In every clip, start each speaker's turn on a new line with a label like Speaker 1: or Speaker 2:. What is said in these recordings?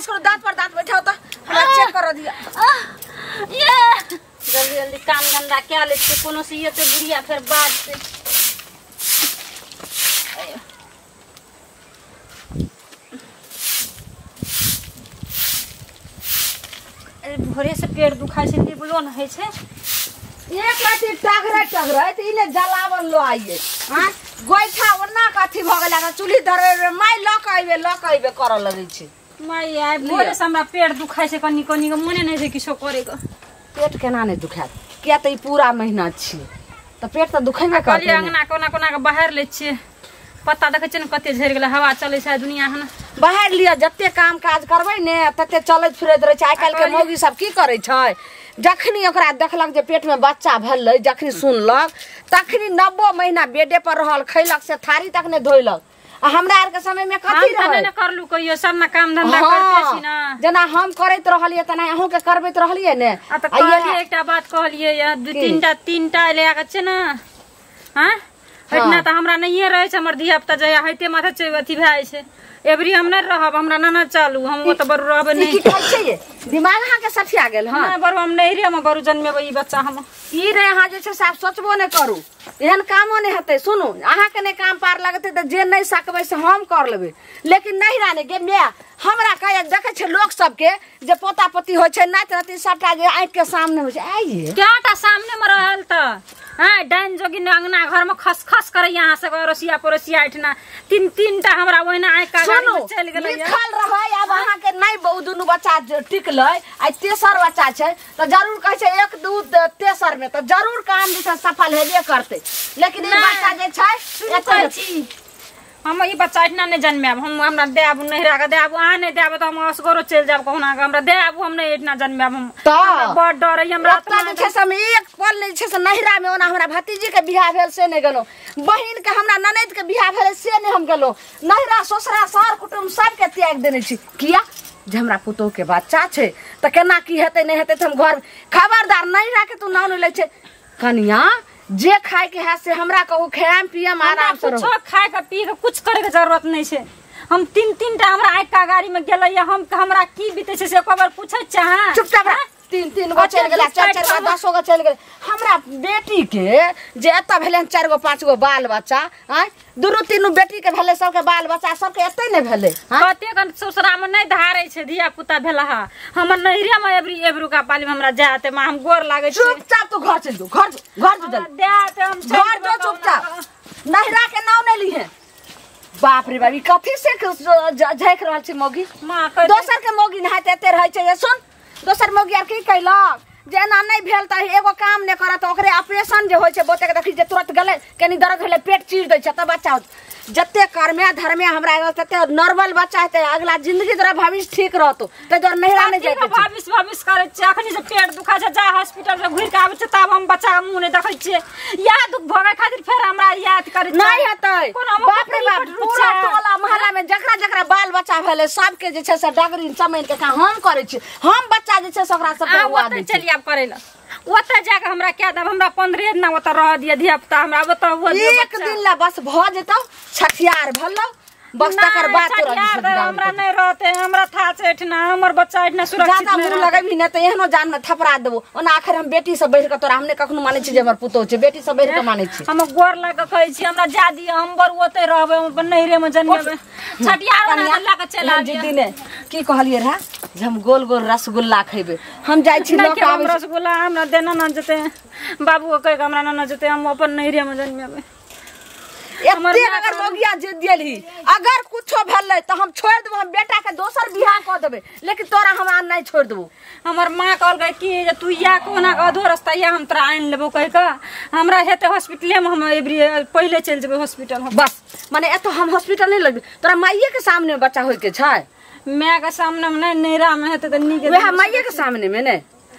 Speaker 1: बर्दाश्त करो, दांत पर दांत बैठाओ तो हमरा चेक कर दिया।
Speaker 2: ये जल्दी जल्दी काम धंधा क्या लेते कोनो से ये तो बुढ़िया फिर बाद से भोरे से पेट दुखाई से निबलो न है छे।
Speaker 1: एक लाठी टगरे टगरे त इने जलावन लो आइए। हां गोइठा ओना कथि भ गेला त चूल्ही धरे माई लकइबे कर लगै छै।
Speaker 2: माई आइ भोरे से हमरा पेट दुखाई से कनी कनी के मने नै छै किछो करे के।
Speaker 1: पेट केना नै दुखात किया त ई पूरा महीना छी त पेट त दुखेबे करते।
Speaker 2: अंगना कोना कोना के बाहर ले छिए पत्ता देखे छै न कते झड़ गेला हवा चलै छै दुनिया हन
Speaker 1: बाहर लिया जत्ते काम काज करबै ने तत्ते चलैत फिरैत रहै छै। आइ काल्हि के मौगी सब की करै छै जखनी ओकरा देखलक जे पेट में बच्चा भललै जखनी सुनलक तखनी 90 महीना बेडे पर रहल खैलक से थारी तक ने धोइलक। आ हमरा आर के समय में कथि रहै
Speaker 2: हम कर लू कहियो सब ना काम धंधा करते छी ना
Speaker 1: जना हम करैत रहलिए तना अहू के करबैत रहलिए ने।
Speaker 2: आ त कहलिए एकटा बात कहलिए या दू तीनटा ले आके छै ना। हां इतना त हमरा नहिए रहे छै हमर धिया पुता जया हइते माथा छै अथि भए छै। एवरी हम नै रहब हमरा नाना चालू हम ओ त बरु रहबे नै।
Speaker 1: की कहै छै ये दिमाग अहाँ के सठिया गेल। हां
Speaker 2: ना बरु हम नै रे हम बरु जन्मेबै ई बच्चा हम
Speaker 1: ई रे अहाँ जे छै साफ सोचबो नै करू एहन कामो नै हेतै। सुनू अहाँ के नै काम पार लगतै त जे नै सकबै से हम कर लेबै लेकिन नहीं राने गे मैं हमरा कहे देखे छै लोग सब के जे पोता पोती होय छै नाति नाति सबटा जे आंख के सामने होय छै। आइए
Speaker 2: केटा सामने में रहल त हां डाइन जोगिन अंगना घर में खस खस करे यहां से रोसिया परोसिया इठना तीनटा हमरा ओहिना आंख का गाड़ी में चल गेलै
Speaker 1: लिखल रहै। अब अहाँ के नै बहु दुनु बच्चा टिकलै आ तेसर बच्चा छै त जरूर कहै छै 1 2 तेसर में त जरूर काम जे छै सफल हेबे करतै। लेकिन ई बच्चा जे छै एतै छी
Speaker 2: हम ई बच्चा इतना नै जन्मेब हम हमरा देब नहिरा के देब अहाँ नै देब त हम असगरो चल जाब कहना हमरा देब हम नै इतना जन्मेब हम बड़ डर है हमरा
Speaker 1: त छै हम एक पल नै छै से नहिरा में ओना हमरा भतीजी के बियाह भेल से नै गेलो बहिन के हमरा ननद के बियाह भेल से नै हम गेलो नहिरा ससुरा सर कुटुंब सब के त्याग देने छी। किया जे हमरा पुतोह के बच्चा छै त केना की हेतै नै हेतै त हम घर खबरदार नहिरा के तू नाम ले छै कनिया जे खाए के है से हमरा कहू खाएम पियम आराम से
Speaker 2: कुछ खाए के पी के कुछ करे के जरूरत नहीं छै। हम तीनटा हमरा आइ का गाड़ी में गेलै हम हमरा की बीते छै से एको बार पूछै छै। हां
Speaker 1: चुपचाप रह 3 गो चल गेला 4 गो 10 गो चल गेल हमरा बेटी के जे एता भेले 4 गो 5 गो बाल बच्चा। हां दुनु तीनू बेटी के भेले सबके बाल बच्चा सबके एते नै भेले।
Speaker 2: कते कन ससुरा में नै धारै छै धिया पुता भेला हा हमर नहिरे में एबरू का पाली में हमरा जाते में हम गोर लागे छै।
Speaker 1: चुपचाप तू घर चल जो घर जो जल
Speaker 2: देते हम
Speaker 1: घर जो चुपचाप नहिरा के नाम नै लीहे। बाप रे बाप ई कथि से झैक रहल छै मौगी दोसर के मौगी नहाते एते रहै छै। ये सुन दोसर मौगी आर की कैलक जे एना नै भेल त एगो काम नै करत ओकरे ऑपरेशन जे होय छै बोते के देखि जे तुरंत गले कनी दर्द भेले पेट चीर दै छै त बच्चा जत्ते कर्मे धर्मे हमरा तते नॉर्मल बच्चा हेतै अगला जिंदगी तोरा भविष्य ठीक रहतो त तोर नहिरा नै जाय
Speaker 2: भविष्य करे छै। अखनी से पेट दुखा छै जा हॉस्पिटल से घुर के आबै छै तब हम बच्चा के मुंह नै देखै छियै या दुख भगे खातिर फेर हमरा याद करे छै
Speaker 1: नै हेतै। बाप रे बाप पूरा टोला मोहल्ला में जकरा जकरा बाल बच्चा भेले सब के जे छै से डगरी चमैन के काम हम करै छी हम बच्चा जे छै से ओकरा सब के हुआ दै
Speaker 2: चलिए आप करे ला ओता जाके हमरा क्या दब हमरा 15 दिन ओता रह दिया धिया पुता हमरा ओता वो
Speaker 1: एक दिन ला बस भ जेतौ छठियार भल्लो बस तकर बाद
Speaker 2: हमरा नै रहते हमरा था छै इठना हमर बच्चा इठना सुरक्षित
Speaker 1: नै मुंह लगैबी नै त एहनो जान में थपरा देबो ओना आखिर हम बेटी से बढ़ के तोरा हमने कखनो मानै छी जे हमर पुतोह छै बेटी से बढ़ के मानै छी। हम
Speaker 2: गोर लाग के कहै छी हमरा जादी हम बर ओते रहबे हम नहिरे में जन्मेबे छठियार ना ला के चला
Speaker 1: दीदी ने की कहलिए रहा जे हम गोल गोल रसगुल्ला खइबे हम जाय छी लोक आबै
Speaker 2: रसगुल्ला हमरा देना न जते बाबू के कह हमरा न जते हम अपन नहिरे में जन्मेबे।
Speaker 1: एते अगर मौगिया जे दियली अगर कुछो भेलै त हम छोड़ देबो हम बेटा के दोसर बियाह क देबे लेकिन तोरा हम नै छोड़ देबो।
Speaker 2: हमर मां कहल कि जे तू या कोना के अधो रास्ता या हम तोरा आइन लेबो कह के हमरा हेते हॉस्पिटल में हम एवरी पहले चल जेबे हॉस्पिटल बस
Speaker 1: माने एतो हम हॉस्पिटल नै लगबे तोरा माइये के सामने बच्चा होय के छै
Speaker 2: मां के सामने में नै नहिरा में हेते त नीक
Speaker 1: वह माइये के सामने में नै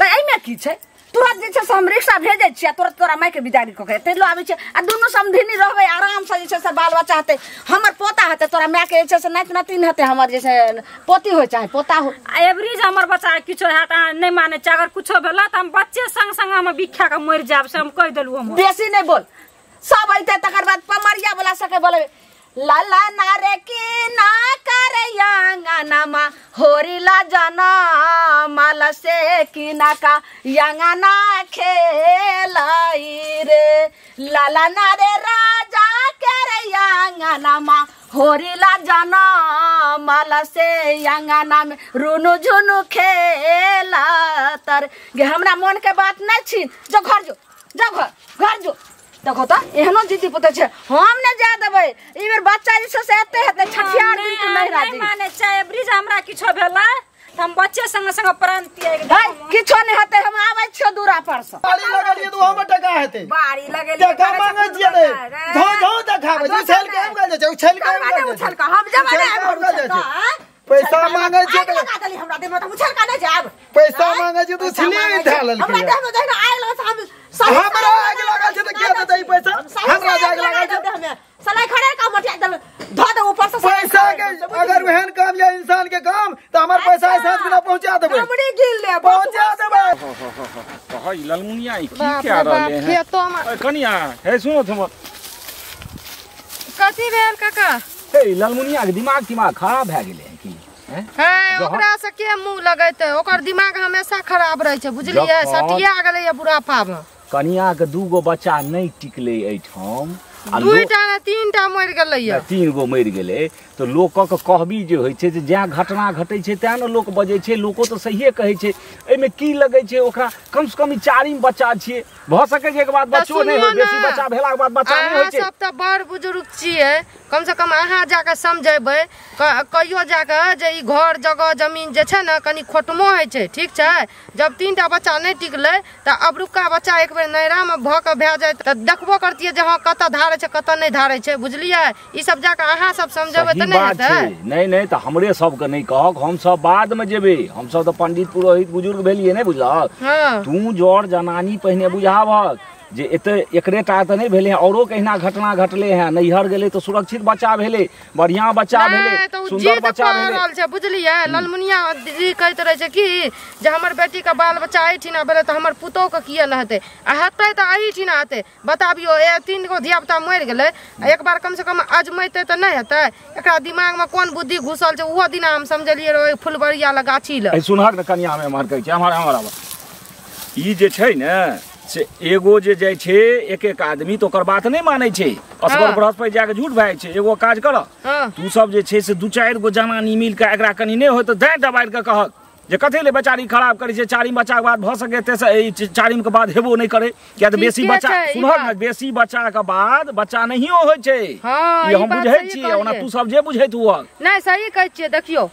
Speaker 1: त एई में की छै तुरंत जे छै से हम रिक्शा भेजै छियै तुरंत तोरा माई के बिदारी क के तेलो आबै छै आ दुनु समधिनी रहबै आराम से जे छै से बाल बच्चा हेतै हमर पोता हेतै तोरा माई के जे छै से नाति नातिन हेतै हमर जे छै पोती होय चाहे पोता हो
Speaker 2: एवरेज हमर बच्चा किछो हैत नै माने छै अगर कुछो भेला त हम बच्चे संग संग हम बिखा के मर जाब से हम कह देलु हम
Speaker 1: बेसी नै बोल सब आइते तकर बाद पमरिया वाला सके बोलबे लाला नारे की ना करे अंगनमा होरिला जना माला से किना का यंगना खेलाई रे लाला ना रे राजा के रे यंगना मा होरिला जना माला से यंगना में रुनु झुनु खेला तर गे हमरा मन के बात नहीं छीन जो घर जो देखो तो एहनो जीती पुते छे हम ने जा देबै ई बेर बच्चा जैसे से एते हेते छठियार दिन के नहीं राजी
Speaker 2: माने चाहे ब्रिज हमरा किछो भेला हम बच्चे संग संग प्रांतीय
Speaker 1: किछो नहीं हेते हम आबै छियो दूरा पर से
Speaker 3: बाड़ी लगलिए तो हम टका हेते
Speaker 1: बाड़ी लगेली
Speaker 3: टका मांगे छिए रे धो देखाबे जे छल के हम गल जाय उछल के
Speaker 1: उछल का हम जब
Speaker 3: पैसा मांगे छिए
Speaker 1: लगा देली हमरा दे मत उछल का नहीं जाब
Speaker 3: पैसा मांगे छिए तो छिले ढालल
Speaker 1: हमरा देह में जहन आइल हम
Speaker 3: हमरा आग लगा छै त के देतै पैसा हमरा आग लगा छै
Speaker 1: हमें सलाई खड़े का मटिया दल धो दे ऊपर से
Speaker 3: पैसा के अगर वहन काम या इंसान के काम त हमर पैसा साथ बिना पहुंचा देबै
Speaker 1: हमड़ी गिल ले
Speaker 3: पहुंचा देबै
Speaker 4: हई ललमुनिया ई की क्या रहले हैं ओए कनिया हे सुनो तुम
Speaker 2: कथी भेल काका
Speaker 4: हे ललमुनिया के दिमाग खराब भ गेले है की
Speaker 5: है ओकरा से के मुंह लगैते ओकर दिमाग हमेशा खराब रहे छै बुझलियै सटिया गेलै या बुढ़ापा में
Speaker 4: कनिया के दूगो बच्चा नहीं टिकले एठाम
Speaker 5: दुईटा ने तीनटा मर गेलै या
Speaker 4: 3 गो मर गेले तो लोक के कहबी जे होय छै जे घटना घटै छै तै न लोक बजै छै लोको तो सहिए कहै छै एमे की लगै छै ओकरा कम से कम 4 बच्चा छिए भ सकै छै एक बाद बच्चो नहीं हो बेसी बच्चा भेला के बाद बच्चा नहीं होय छै
Speaker 5: सब त बड़ बुजुर्ग छिए कम से कम अहाँ जाके समझेबै कहियो जाके जे ई घर जगह जमीन जे छै न कनी खोटमो होय छै ठीक छै जब 3टा बच्चा नहीं टिकले त अबरुका बच्चा एक बेर नैरा में भ के भै जाय त देखबो करतिए जे हां कत धारे छै कत नहीं धारे छै बुझलियै ई सब जाके अहाँ सब समझेबै त नहीं हेतै
Speaker 4: नहीं तो हमरे सब के नहीं कहक हम सब बाद में जेबे हम सब तो पंडित पुरोहित बुजुर्ग भेलिए नहीं बुझलक तू जोर जनानी पहने बुझावक जे एते एकरेटा त नहीं भेले औरो कहिना घटना घटले हैं नैहर गेले तो सुरक्षित बच्चा भेले बढ़िया बच्चा भेले सुंदर बच्चा भेले
Speaker 5: छै बुझलियै ललमुनिया दीदी कहैत रहे छै कि जे हमर बेटी का बाल बच्चा एठिना भेले त हमर पुतौ के किया न हेतै आ हेतै त एठिना हेतै बताबियो 3 गो धिया पुता मर गेलै एक बार कम से कम अजमैते त नहीं हेतै एकरा दिमाग में कोन बुद्धि घुसल छै ओहो दिना हम समझलियै रे फुलबरिया ल गाछी ल
Speaker 4: सुनहक न कनिया में मार कहै छै हमरा ई जे छै न से एगो जे जाय छै एक आदमी तो ओकर बात नहीं माने छै असगर बृहस्पति जाके झूठ भाई छै एगो काज कर तू सब जे छै से 2-4 गो जनानी मिल के एकरा कनी नहीं होय त दाय दबाड़ के कहक जे कथे ले बेचारी खराब करे छै 4 बच्चा के बाद भ सके ते 4 के बाद हेबो नहीं करे किया त बेसी बच्चा सुनहक न बेसी बच्चा के बाद बच्चा नहियो होय छै ई हम बुझै छी ओना तू सब जे बुझै तू
Speaker 5: नहीं सही कहै छियै देखियो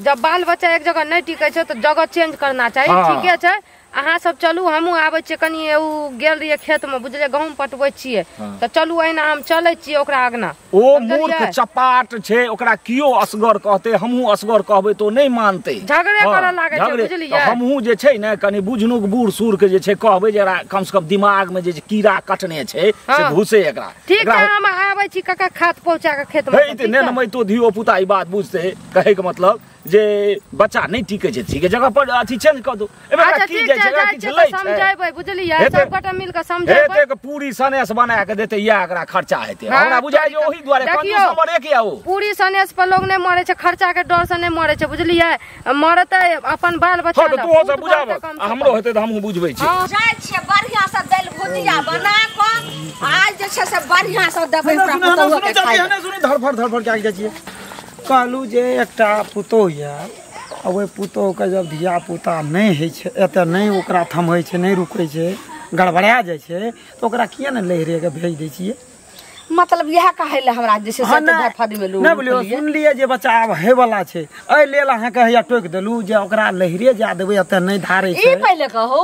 Speaker 5: जब बाल बच्चा एक जगह नहीं टिकै छै त जगह चेंज करना चाहिए ठीके छै अहाँ सब चलू हमहू आबै छियै कनी उ गेल रहिए खेत में बुझलिए गहूम पटबै छियै त चलू एना हम चलै छियै ओकरा आगना
Speaker 4: ओ मूर्ख चपाट छै ओकरा कियो असगर कहते हमहू असगर कहबै तो नहीं मानते
Speaker 5: झगड़े करऽ लागे छै बुझलिए
Speaker 4: हमहू जे छै ने कनी बुझनुक बूढ़ सूर के जे छै कहबै जरा कम से कम दिमाग में जे कीड़ा कटने छै से घुसे एकरा
Speaker 5: ठीक है हम आबै छी काका खाद पहुंचा के खेत में
Speaker 4: ठीक है ने तो धियो पुता ई बात बुझते कहे के मतलब जे बच्चा नहीं टिके छै ठीक है जगह पर अथी चेंज कर दो एमे की जाय छै की झलै छै
Speaker 5: समझाइबै बुझलिए सब गोटा मिल के समझाइबै
Speaker 4: हेते के पूरी सनेस बना के देते या एकरा खर्चा हेते हमरा बुझाय जे ओही द्वारे कंजूस नंबर 1 आओ
Speaker 5: पूरी सनेस पर लोग नहीं मरे छै खर्चा के डर से नहीं मरे छै बुझलिए मरते अपन बाल बच्चा
Speaker 4: तो ओ सब बुझाब हमरो हेते त हमहू बुझबै छी
Speaker 1: जाय छै बढ़िया से दाल भुजिया बना के आज जे छै से बढ़िया से देबै पुतौ के खाइ
Speaker 3: सुनी धड़फड़ के आगे जाइए कहलू जे एकटा पुतौ या ओहि पुतौ के जब धिया पुता नहीं है छै एते नहीं ओकरा थमै छै नहीं रुकै छै गड़बड़ा जाय छै तो ओकरा किया न लहरे के भेज दै छियै
Speaker 1: मतलब यह कहे ले हमरा जे से धरफड़ी में लोग
Speaker 3: नहीं बोलियो सुन लिए जे बच्चा आब हे वाला छै ए लेल अहाँ के हैया टोक देलू जे ओकरा लहरे जा देबै एते नहीं धारै छै
Speaker 1: ई पहले कहो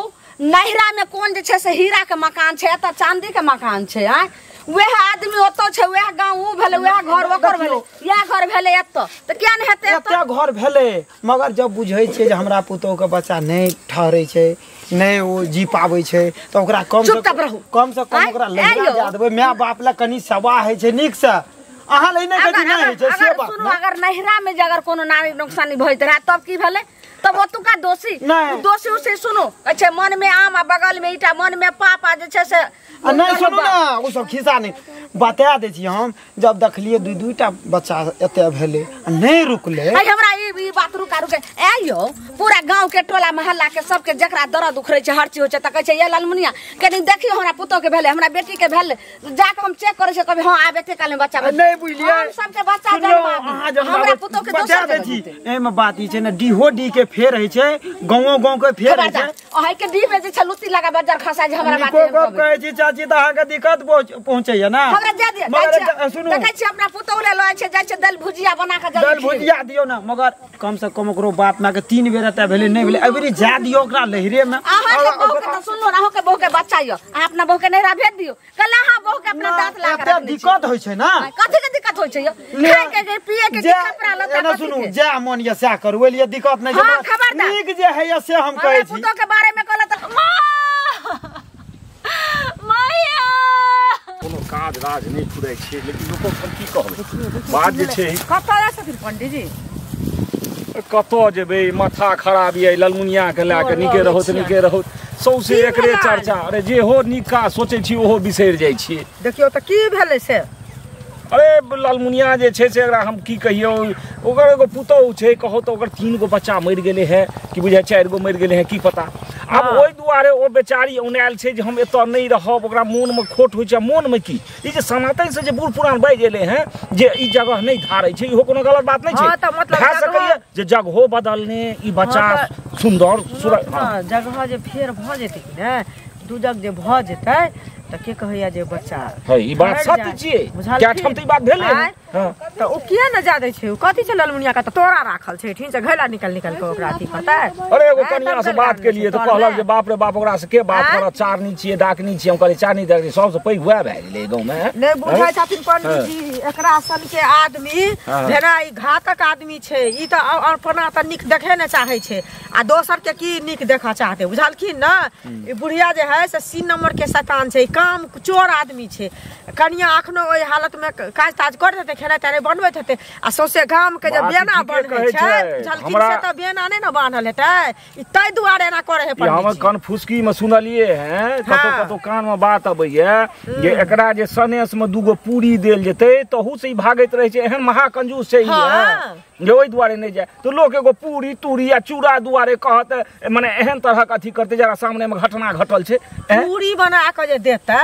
Speaker 1: नहिरा में कोन जे छै से हीरा के मकान छै एत चांदी के मकान छै आ वह आदमी ओतो छै वह गांव उ भेले वह घर ओकर भेले या घर भेले एत त किया न हेते
Speaker 3: एत घर भेले मगर जब बुझै छै जे हमरा पुतौ के बच्चा नहीं ठहरै छै नहीं वो जी पाबै छै त ओकरा कम से कम ओकरा लहरा जा देबै माय बाप ला कनी सवा है छै नीक से अहाँ ले नहीं कथि नहीं है छै से बात
Speaker 1: सुनो अगर नहिरा में जे अगर कोनो नारी नुकसानी भइत रहा तब की भेले तब ओतुका दोषी उसे सुनो अच्छा मन में आम आ बगल में ईटा मन में पापा जे छै से
Speaker 3: नहीं सुनो ना वो सब खिस्सा नहीं बता दे छी हम जब देखलिए 2-2टा बच्चा एते भेले नहीं रुकले
Speaker 1: हमरा ई बात रुका देखियो पूरा गांव के टोला मोहल्ला के सबके जकरा दर्द उखरै छै हर चीज होय छै त कहै छै ये लालमुनिया कनी देखियो हमरा पुतो के भेले हमरा बेटी के भेले जाके हम चेक करै छै कभी हां आब एते काल में बच्चा
Speaker 3: नहीं बुझलिए
Speaker 1: हम सबके बच्चा जन्म हमरा पुतो के दोसर
Speaker 3: बता दै छी ए में बात ई छै ने डीहो डी के फेर है छै गांव गांव के फेर है छै
Speaker 1: अहे के डी में जे छै लुत्ती लगा बजार खसा जे हमरा बात
Speaker 3: को कहै छी चाची त अहाँ के दिक्कत पहुंचै या ना
Speaker 1: हमरा जा दियो
Speaker 3: मगर सुनु
Speaker 1: देखै छी अपना पुतो ले लय छै जाय छै दाल भुजिया बना के
Speaker 3: दाल भुजिया दियो ना मगर कम से कम ओकरो बाप ना के 3 बेर एता भेले नहीं भेले अबरी जा दियो ओकरा लहरे में
Speaker 1: अहाँ के बहू के त सुनलो ना अहाँ के बहू के बच्चा यो अहाँ अपना बहू के नैरा भेज दियो कल अहाँ बहू के अपना दांत लगा के
Speaker 3: दिक्कत होय छै ना
Speaker 1: कथि के दिक्कत होय छै यो खाए के पिए के कपड़ा लत्ता
Speaker 3: ना सुनु जे मन या से करू लिए दिक्कत नहीं
Speaker 1: हां
Speaker 3: नीक जे है से हम कहै छी
Speaker 1: पुतो के बारे में कहला त माया
Speaker 4: कोनो काज राज नहीं फुरै छै लेकिन लोक सब की कहबै बात जे छै
Speaker 5: कतरा छथिन पंडित जी
Speaker 4: कतो जेबै माथा खराब ये लालमुनिया के ला के निके रहो सौसे एकरे चर्चा अरे जे हो निका सोचै छी ओहो बिसरि जाइ छी
Speaker 5: देखियो त की भेलै से
Speaker 4: अरे लालमुनिया जे छै से एकरा हम की कहियो ओकर एगो पुतौह छै कहो तो ओकर 3 गो बच्चा मरि गेले है कि बुझाय 4 गो मरि गेले है की पता अब ओइ दुआरे ओ बेचारी औनायल छै जे हम एतऽ नहीं रहब ओकरा मोन में खोट होइ छै मोन में की ई जे सनातन से जे बूढ़ पुरान बाजि एले हैं जे ई जगह नहीं धारै छै इहो कोनो गलत बात नहीं छै
Speaker 5: त मतलब
Speaker 4: भए सकैए जे जगहो बदलने ई बच्चा सुंदर
Speaker 5: जगह जे फेर भ जेतै कि ने दू जग जे भ जेतै त के कहैया जे बच्चा
Speaker 4: है ई बात सत्य छियै क्या ठम त ई बात भेलै हां
Speaker 5: त ओ किया न जा दै छै ओ कथि छै लालमुनिया का त तोरा राखल छै ठीक से घैला निकल के ओकरा अथी करतै
Speaker 4: अरे एगो कन्या से बात के लिए तो कहलक जे बाप रे बाप ओकरा से के बात करत चारनी छियै डाकनी छियै हम कहले चारनी डाकनी सबसे पैघ हुआ भए गेलै गांव में
Speaker 5: नहीं बुझाय छथिन पंडित जी एकरा सन के आदमी जेना ई घातक आदमी छै ई त अपना त निक देखे न चाहे छै आ दोसर के की निक देखा चाहते बुझलखिन न ई बुढ़िया जे है से 3 नंबर के शैतान छै काम चोर आदमी छै कन्या अखनो ओइ हालत में काज ताज कर देते खेनाइ तारे बनबैत हेतै आ सौसे गाम के जे बेना बन्है छै बुझलखिन से त बेना नै न बान्हल हेतै ई तै दुआरे एना करे है पंडित जी
Speaker 4: हम कनफुसकी में सुनलिए हैं कतो कान में बात अबैया जे एकरा जे सनेस में दूगो पूरी देल जेतै तहू से ई भागैत रहै छै एहन महाकंजूस छै ई जे ओइ दुआरे नहीं जाय तो लोग एगो पूरी तूरी या चूड़ा दुआरे कहत माने एहन तरह के अथी करते जरा सामने में घटना घटल छै
Speaker 5: पूरी बना के जे देतै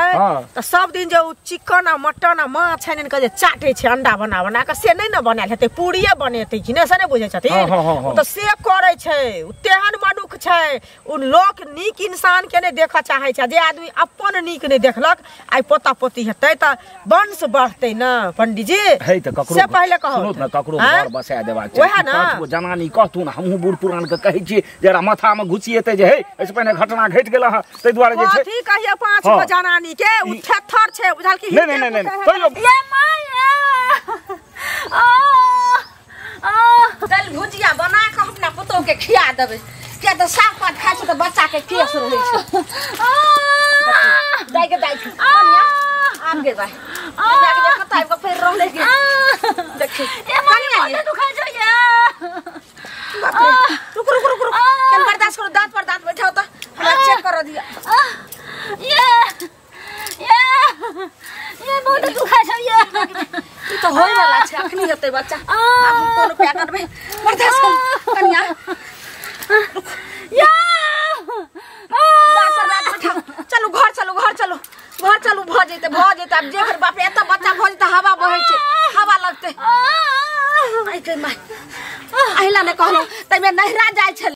Speaker 5: त सब दिन जे चिकन आ मटन आ माछ छानिन के जे चाटे छै अंडा बना के से नहीं न बनायल हेतै पूरीए बनेतै कि नै से नै बुझै छथिन त से करै छै तेहन मनुख छै उ लोक नीक इंसान के नै देख चाहै छै जे आदमी अपन नीक नै देखलक आइ पोता पोती हेतै त वंश बढ़तै न पंडित जी
Speaker 4: है त ककरो
Speaker 5: से पहिले कहो
Speaker 4: सुनो न ककरो घर बसा देबाक छै
Speaker 5: ओहे न
Speaker 4: पांच गो जनानी कहतू न हमहु बूढ़ पुरान के कहै छी जरा माथा में घुसिएतै जे हे एसे पहिने घटना घटि गेल ह तै दुआरे जे छै
Speaker 5: कथि कहिए 5 गो जनानी के उ थेथर छै बुझल कि
Speaker 4: नहीं
Speaker 1: ये माया दाल भुजिया बना के अपना पुतो के खिया देबै किया त साग पात खाइ छै त बच्चा के केस रहै छै दाइ के कन्या आम गे भाई जाके देख कतै को फेर रहले के देखि ए कन्या दुखाइ छै या रुक केन बर्दाश्त करो दांत पर दांत बैठाओ त हमरा चेक कर दिया ये बहुत दुखा छै ये ई तो होय वाला छै अखनी हेतै बच्चा आब हम कोनो पे करबै बर्दाश्त कर कन्या या डॉक्टर बैठा चलो घर चलो भ जेते अब जेकर बाप एत बच्चा भ जेते हवा बहै छै हवा लगते आई के माय अहिला ने कहलो तै में नहिरा जाय छै